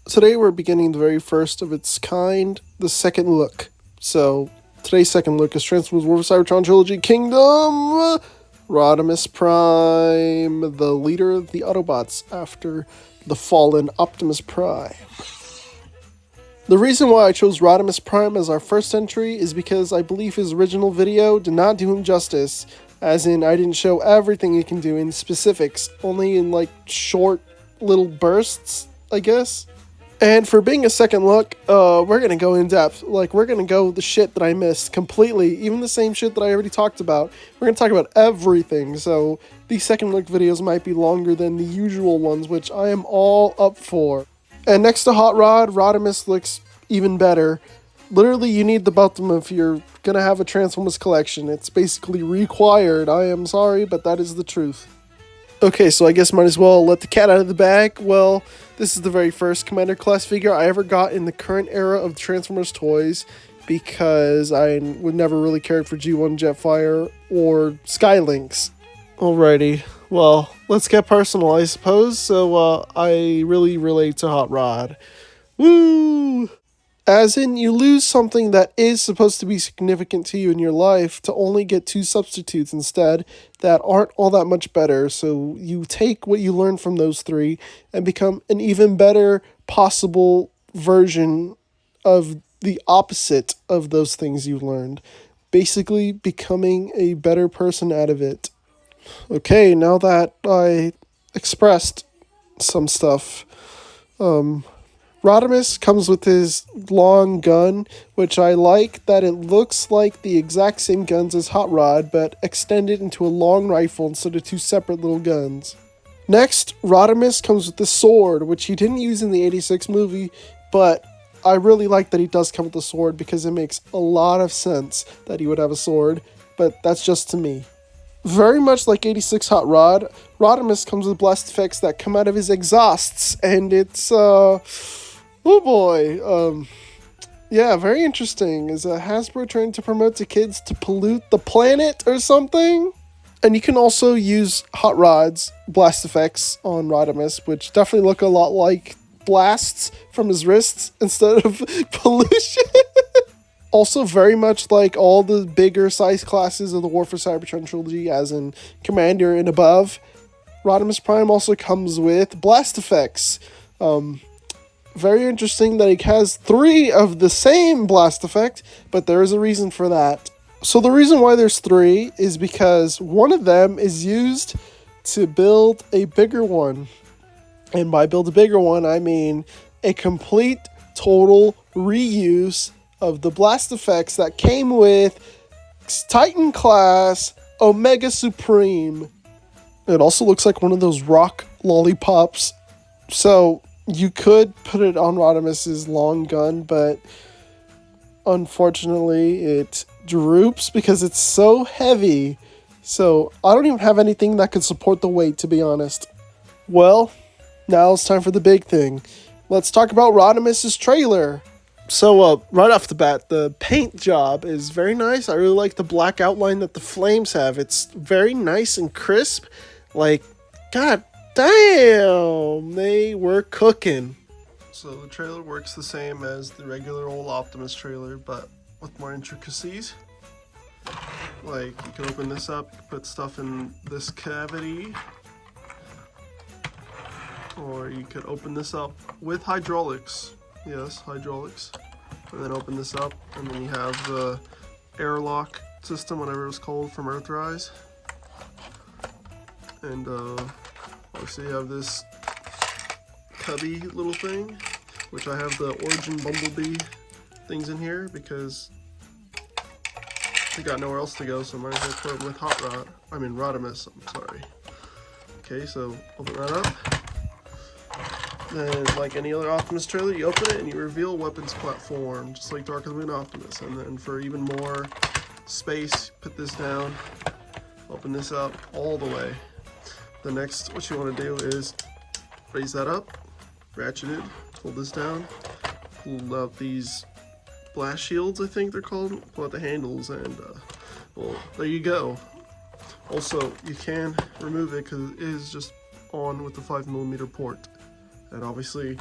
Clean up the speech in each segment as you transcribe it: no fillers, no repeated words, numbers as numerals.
Today we're beginning the very first of its kind, the second look. So, today's second look is Transformers War for Cybertron Trilogy Kingdom! Rodimus Prime, the leader of the Autobots after the fallen Optimus Prime. The reason why I chose Rodimus Prime as our first entry is because I believe his original video did not do him justice, as in I didn't show everything he can do in specifics, only in like short little bursts, I guess. And for being a second look, we're going to go in depth. Like, we're going to go the shit that I missed completely, even the same shit that I already talked about. We're going to talk about everything, so these second look videos might be longer than the usual ones, which I am all up for. And next to Hot Rod, Rodimus looks even better. Literally, you need the bottom if you're going to have a Transformers collection. It's basically required. I am sorry, but that is the truth. Okay, so I guess might as well let the cat out of the bag. Well, this is the very first Commander class figure I ever got in the current era of Transformers toys, because I would never really cared for G1 Jetfire or Skylynx. Alrighty, well, let's get personal, I suppose. So, I really relate to Hot Rod. Woo! As in, you lose something that is supposed to be significant to you in your life to only get two substitutes instead that aren't all that much better. So you take what you learned from those three and become an even better possible version of the opposite of those things you learned. Basically becoming a better person out of it. Okay, now that I expressed some stuff, Rodimus comes with his long gun, which I like that it looks like the exact same guns as Hot Rod, but extended into a long rifle instead of two separate little guns. Next, Rodimus comes with the sword, which he didn't use in the 86 movie, but I really like that he does come with the sword because it makes a lot of sense that he would have a sword, but that's just to me. Very much like 86 Hot Rod, Rodimus comes with blast effects that come out of his exhausts, and it's, oh boy, yeah, very interesting. Is Hasbro trying to promote to kids to pollute the planet or something? And you can also use Hot Rod's blast effects on Rodimus, which definitely look a lot like blasts from his wrists instead of pollution. Also very much like all the bigger size classes of the War for Cybertron trilogy, as in Commander and above, Rodimus Prime also comes with blast effects. Very interesting that he has three of the same blast effect, but there is a reason for that. So the reason why there's three is because one of them is used to build a bigger one. And by build a bigger one, I mean a complete, total reuse of the blast effects that came with Titan class Omega Supreme. It also looks like one of those rock lollipops. So you could put it on Rodimus's long gun, but unfortunately it droops because it's so heavy. So I don't even have anything that could support the weight, to be honest. Well, now it's time for the big thing. Let's talk about Rodimus's trailer. So, right off the bat, the paint job is very nice. I really like the black outline that the flames have. It's very nice and crisp. Like, god damn, they were cooking. So the trailer works the same as the regular old Optimus trailer, but with more intricacies. Like, you can open this up, put stuff in this cavity. Or you could open this up with hydraulics. Yes, hydraulics. And then open this up, and then you have the airlock system, whatever it was called, from Earthrise. And obviously you have this cubby little thing, which I have the Origin Bumblebee things in here because I got nowhere else to go, so I might as well put them with Rodimus, I'm sorry. Okay, so open that up. Then, like any other Optimus trailer, you open it and you reveal weapons platform, just like Dark of the Moon Optimus. And then for even more space, put this down, open this up all the way. The next, what you want to do is raise that up, ratchet it, pull this down, pull out these blast shields, I think they're called, pull out the handles, and well, there you go. Also, you can remove it because it is just on with the 5mm port. And obviously,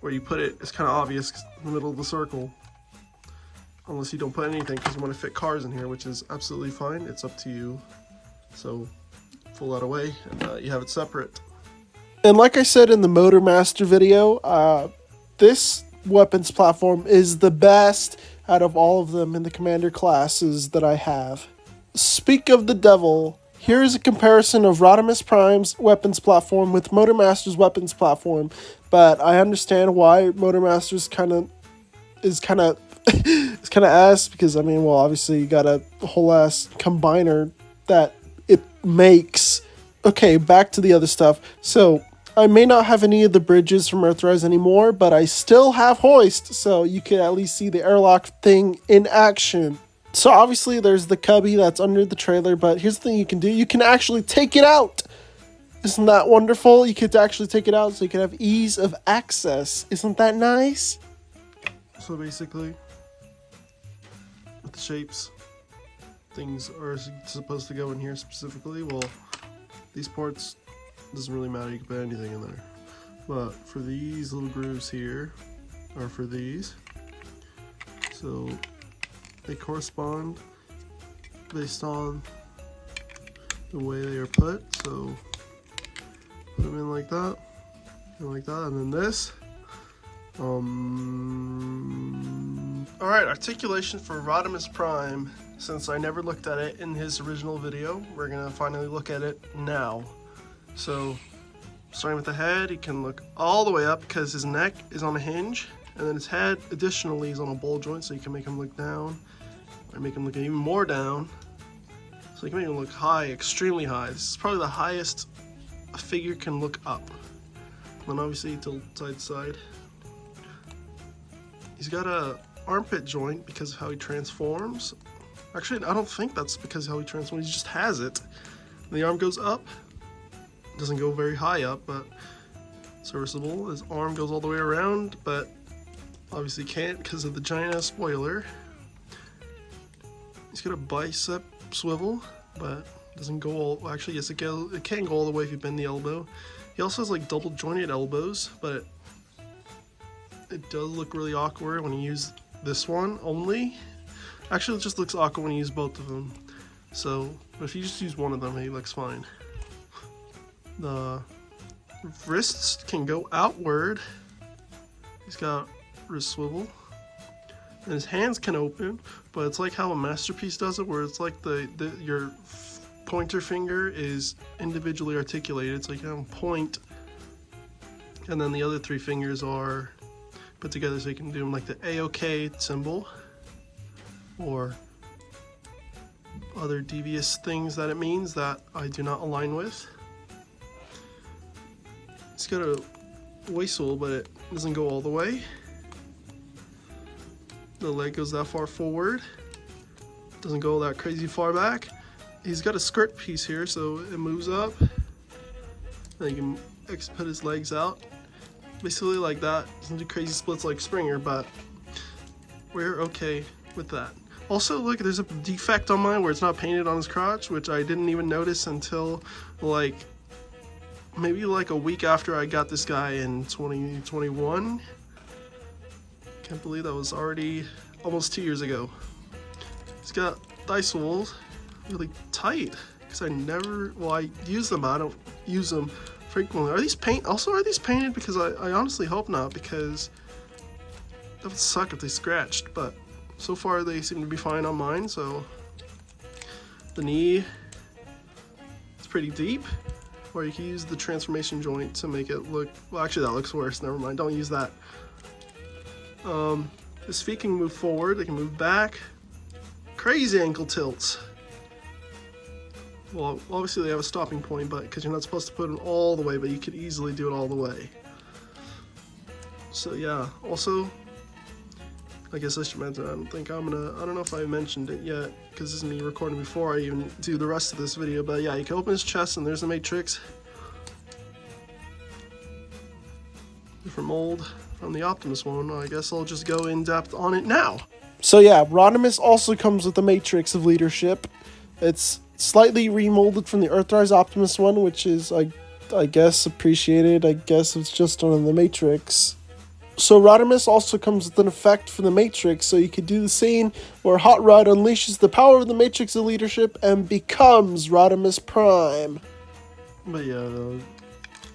where you put it is kind of obvious in the middle of the circle. Unless you don't put anything because you want to fit cars in here, which is absolutely fine. It's up to you. So pull that away and you have it separate. And like I said in the Motor Master video, this weapons platform is the best out of all of them in the commander classes that I have. Speak of the devil, here is a comparison of Rodimus Prime's weapons platform with Motor Master's weapons platform, but I understand why Motor Master's is kind of ass, because I mean, well, obviously you got a whole ass combiner that it makes. Okay, back to the other stuff. So I may not have any of the bridges from Earthrise anymore, but I still have hoist, so you can at least see the airlock thing in action. So obviously there's the cubby that's under the trailer, but here's the thing you can do. You can actually take it out. Isn't that wonderful? You could actually take it out so you can have ease of access. Isn't that nice? So basically, with the shapes, things are supposed to go in here specifically. Well, these ports, doesn't really matter, you can put anything in there. But for these little grooves here, or for these, so they correspond based on the way they are put. So put them in like that, and then this. Alright, articulation for Rodimus Prime. Since I never looked at it in his original video, we're gonna finally look at it now. So, starting with the head, he can look all the way up because his neck is on a hinge, and then his head additionally is on a ball joint, so you can make him look down, or make him look even more down. So you can make him look high, extremely high. This is probably the highest a figure can look up. And then obviously tilt side to side. He's got a armpit joint because of how he transforms. Actually, I don't think that's because of how he transforms, he just has it. And the arm goes up. Doesn't go very high up, but serviceable. His arm goes all the way around, but obviously can't because of the giant ass spoiler. He's got a bicep swivel, but doesn't go all, actually yes, it can go all the way if you bend the elbow. He also has like double jointed elbows, but it does look really awkward when you use this one only. Actually, it just looks awkward when you use both of them. So if you just use one of them, he looks fine. The wrists can go outward. He's got wrist swivel. And his hands can open, but it's like how a masterpiece does it, where it's like your pointer finger is individually articulated, so you can point, and then the other three fingers are put together so you can do them like the A-OK symbol, or other devious things that it means that I do not align with. It's got a waist swivel, but it doesn't go all the way. The leg goes that far forward, doesn't go that crazy far back. He's got a skirt piece here, so it moves up. Then you can put his legs out, basically like that. Doesn't do crazy splits like Springer, but we're okay with that. Also, look, there's a defect on mine where it's not painted on his crotch, which I didn't even notice until like maybe like a week after I got this guy in 2021. Can't believe that was already almost 2 years ago. He's got thigh swivels really tight because I use them, I don't use them frequently. Are these painted? Because I honestly hope not, because that would suck if they scratched, but so far they seem to be fine on mine. So the knee, it's pretty deep, or you can use the transformation joint to make it look, well actually that looks worse, never mind, don't use that. His feet can move forward, they can move back. Crazy ankle tilts. Well, obviously they have a stopping point, but because you're not supposed to put them all the way, but you could easily do it all the way. So yeah, also, I guess I should mention, I don't know if I mentioned it yet, because this is me recording before I even do the rest of this video, but yeah, you can open his chest and there's the matrix. Different mold from the Optimus one. I guess I'll just go in depth on it now. So yeah, Rodimus also comes with the matrix of leadership. It's slightly remolded from the Earthrise Optimus one, which is I guess appreciated. I guess it's just on the matrix. So Rodimus also comes with an effect from the Matrix, so you could do the scene where Hot Rod unleashes the power of the Matrix of leadership and becomes Rodimus Prime. But yeah, though,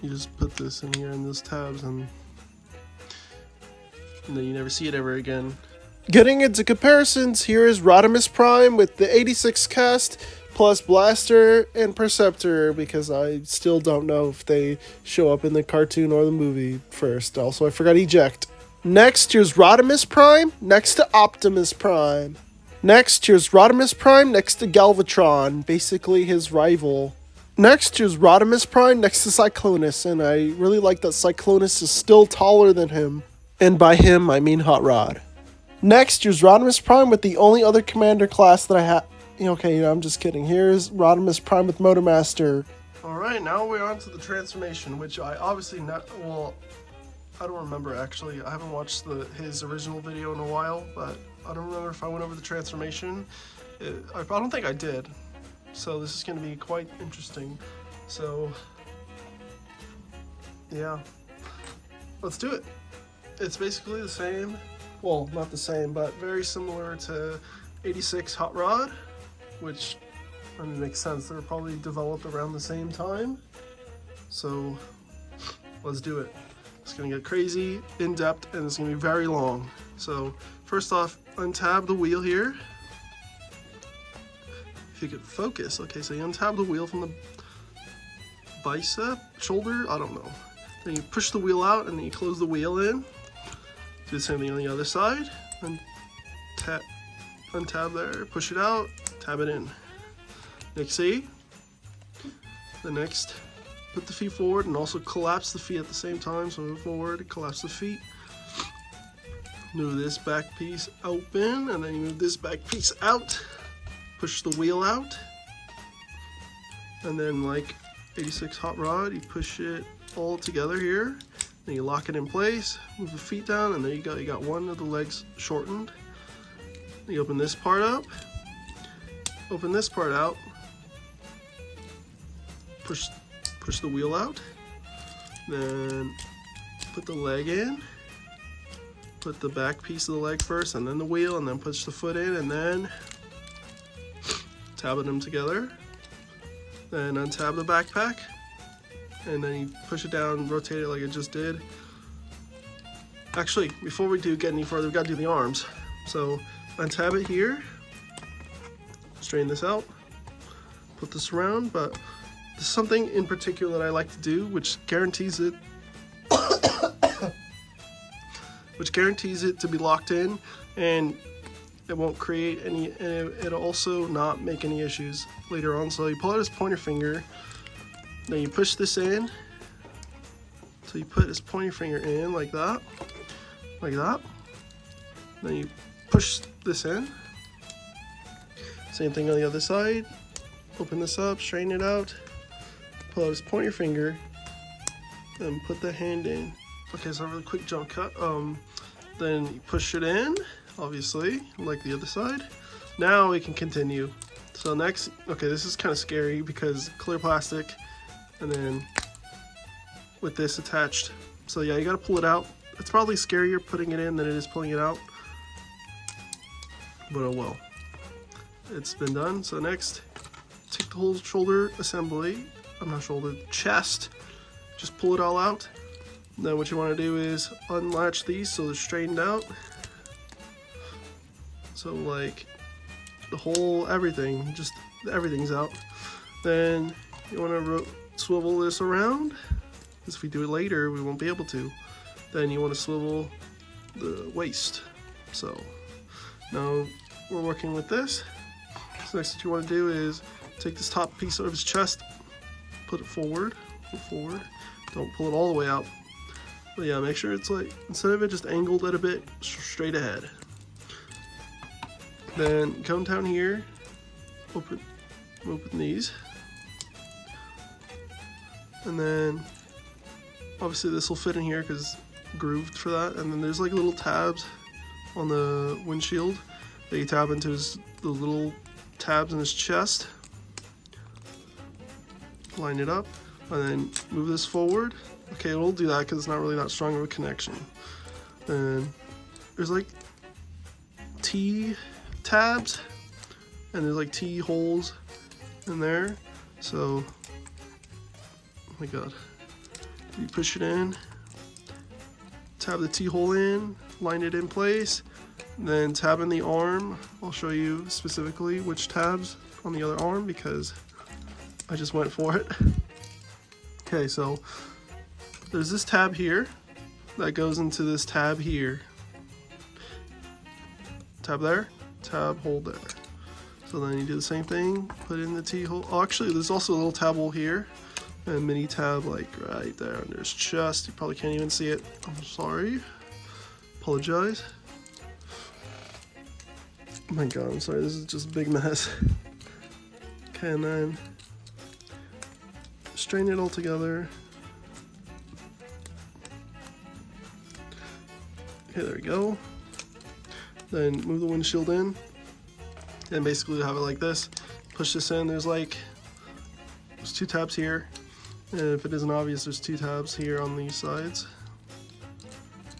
you just put this in here in those tabs and then you never see it ever again. Getting into comparisons, here is Rodimus Prime with the 86 cast plus Blaster and Perceptor, because I still don't know if they show up in the cartoon or the movie first. Also, I forgot Eject. Next, here's Rodimus Prime next to Optimus Prime. Next, here's Rodimus Prime next to Galvatron, basically his rival. Next, here's Rodimus Prime next to Cyclonus, and I really like that Cyclonus is still taller than him. And by him, I mean Hot Rod. Next, here's Rodimus Prime with the only other commander class that I have. Okay, I'm just kidding. Here's Rodimus Prime with Motormaster. Alright, now we're on to the transformation, which I obviously I don't remember actually. I haven't watched his original video in a while, but I don't remember if I went over the transformation. I don't think I did. So this is going to be quite interesting. So, yeah. Let's do it. It's basically the same. Well, not the same, but very similar to 86 Hot Rod, which, I mean, makes sense. They were probably developed around the same time. So, let's do it. It's gonna get crazy, in-depth, and it's gonna be very long. So, first off, untab the wheel here. If you could focus. Okay, so you untab the wheel from the bicep, shoulder, I don't know. Then you push the wheel out, and then you close the wheel in. Do the same thing on the other side, and untab there, push it out, tab it in. Next C, the next, put the feet forward and also collapse the feet at the same time, so move forward, collapse the feet. Move this back piece open, and then you move this back piece out, push the wheel out, and then like 86 Hot Rod, you push it all together here. Then you lock it in place, move the feet down, and there you go. You got one of the legs shortened. Then you open this part up, open this part out, push the wheel out, then put the leg in, put the back piece of the leg first, and then the wheel, and then push the foot in, and then tab them together. Then untab the backpack, and then you push it down, rotate it like it just did. Actually, before we do get any further, we've got to do the arms. So untab it here, straighten this out, put this around, but there's something in particular that I like to do, which guarantees it to be locked in, and it won't create any, and it'll also not make any issues later on. So you pull out his pointer finger, then you push this in. So you put his pointer finger in like that, like that. Then you push this in. Same thing on the other side. Open this up, straighten it out, pull out his pointer finger, and put the hand in. Okay, so a really quick jump cut. Then you push it in, obviously, like the other side. Now we can continue. So next, okay, this is kind of scary because clear plastic, and then with this attached. So yeah, you gotta pull it out. It's probably scarier putting it in than it is pulling it out, but oh well. It's been done. So next, take the whole shoulder assembly, chest, just pull it all out. Then what you want to do is unlatch these so they're straightened out. So like the whole everything, just everything's out. Then you want to swivel this around, because if we do it later we won't be able to. Then you want to swivel the waist. So now we're working with this. So next what you want to do is take this top piece of his chest, put it forward, don't pull it all the way out. But yeah, make sure it's like, instead of it just angled at a bit, straight ahead. Then come down here, open these. And then obviously this will fit in here because grooved for that. And then there's like little tabs on the windshield that you tab into the little tabs in his chest. Line it up and then move this forward. Okay, we'll do that because it's not really that strong of a connection. And there's like T tabs, and there's like T holes in there. So, oh my god, you push it in, tab the T hole in, line it in place, then tab in the arm. I'll show you specifically which tabs on the other arm because I just went for it. Okay, so there's this tab here that goes into this tab here. Tab there, tab hole there. So then you do the same thing, put in the T hole. Oh, actually, there's also a little tab hole here, and a mini tab like right there under his chest. You probably can't even see it. I'm sorry. Apologize. Oh my god, I'm sorry. This is just a big mess. Okay, and then strain it all together. Okay, there we go. Then move the windshield in, and basically have it like this. Push this in. There's 2 tabs here, and if it isn't obvious, there's 2 tabs here on these sides.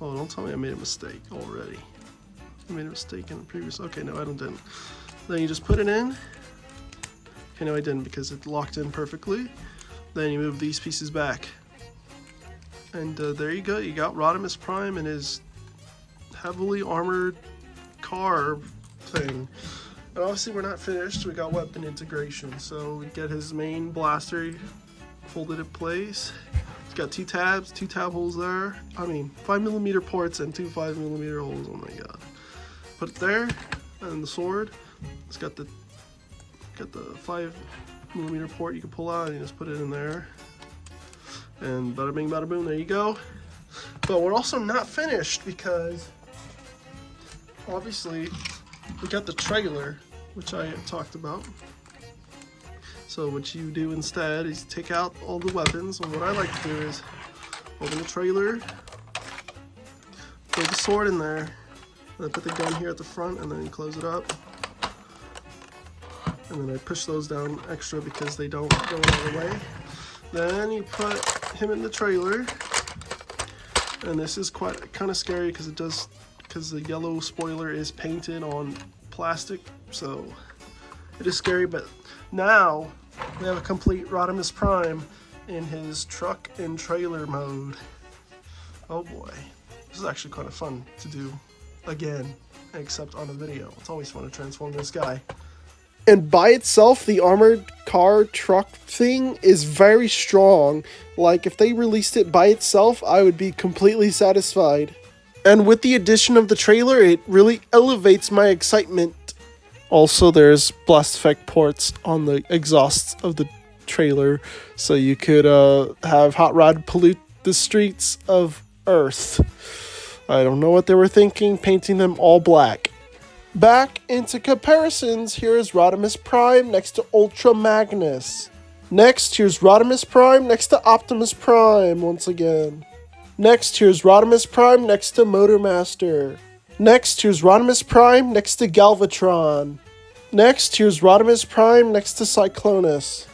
Oh, don't tell me I made a mistake already. I made a mistake in the previous. Okay, no, I didn't. Then you just put it in. Okay, no, I didn't because it locked in perfectly. Then you move these pieces back, and there you go. You got Rodimus Prime and his heavily armored car thing. But obviously we're not finished. We got weapon integration. So we get his main blaster folded in place. It's got 2 tabs, 2 tab holes there. I mean 5mm ports and 2 5mm holes. Oh my god. Put it there, and the sword. It's got the 5mm port you can pull out, and you just put it in there. And bada bing bada boom, there you go. But we're also not finished because obviously we got the trailer, which I talked about. So what you do instead is take out all the weapons, and what I like to do is open the trailer, throw the sword in there, and then put the gun here at the front, and then close it up. And then I push those down extra because they don't go all the way. Then you put him in the trailer, and this is kind of scary because the yellow spoiler is painted on plastic, so it is scary. But now we have a complete Rodimus Prime in his truck and trailer mode. Oh boy, this is actually kind of fun to do again, except on a video. It's always fun to transform this guy. And by itself, the armored car truck thing is very strong. Like, if they released it by itself, I would be completely satisfied. And with the addition of the trailer, it really elevates my excitement. Also, there's blast effect ports on the exhausts of the trailer, so you could have Hot Rod pollute the streets of Earth. I don't know what they were thinking, painting them all black. Back into comparisons, here is Rodimus Prime next to Ultra Magnus. Next, here's Rodimus Prime next to Optimus Prime once again. Next, here's Rodimus Prime next to Motormaster. Next, here's Rodimus Prime next to Galvatron. Next, here's Rodimus Prime next to Cyclonus.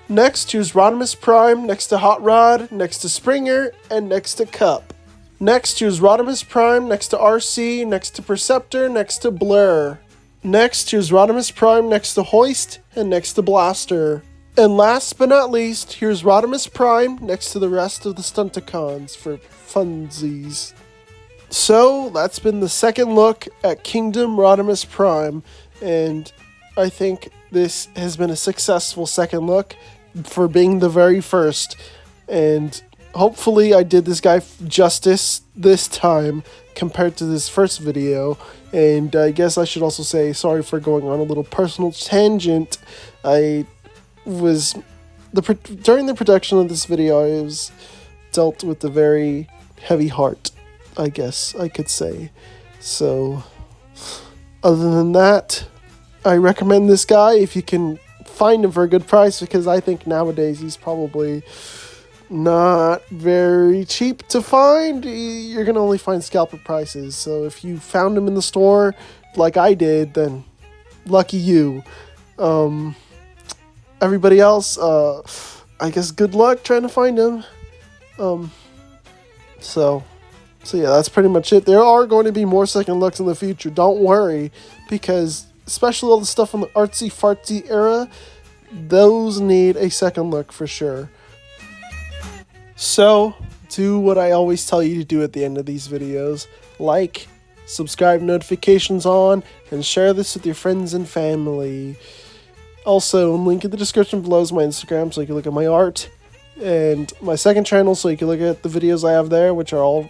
Next, here's Rodimus Prime next to Hot Rod, next to Springer, and next to Cup. Next, here's Rodimus Prime next to RC, next to Perceptor, next to Blur. Next, here's Rodimus Prime next to Hoist, and next to Blaster. And last but not least, here's Rodimus Prime next to the rest of the Stunticons for funsies. So, that's been the second look at Kingdom Rodimus Prime, and I think this has been a successful second look for being the very first, and hopefully I did this guy justice this time compared to this first video. And I guess I should also say sorry for going on a little personal tangent. During the production of this video, I was dealt with a very heavy heart, I guess I could say. So, other than that, I recommend this guy if you can find him for a good price, because I think nowadays he's probably not very cheap to find. You're gonna only find scalper prices, so if you found him in the store like I did, then lucky you. Everybody else, I guess good luck trying to find him. So So yeah, that's pretty much it. There are going to be more second looks in the future. Don't worry, because especially all the stuff from the artsy fartsy era, those need a second look for sure. So do what I always tell you to do at the end of these videos. Like, subscribe, notifications on, and share this with your friends and family. Also, link in the description below is my Instagram so you can look at my art, and my second channel so you can look at the videos I have there, which are all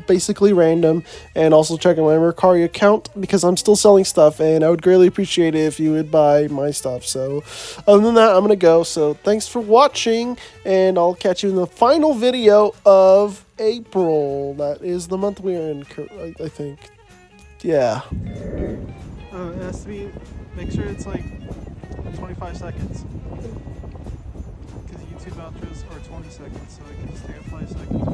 basically random, and also check out my Mercari account because I'm still selling stuff, and I would greatly appreciate it if you would buy my stuff. So other than that, I'm gonna go. So thanks for watching, and I'll catch you in the final video of April. That is the month we're in, I think. Yeah. It has to be, make sure it's like 25 seconds because YouTube outros are 20 seconds, so I can stay at 5 seconds.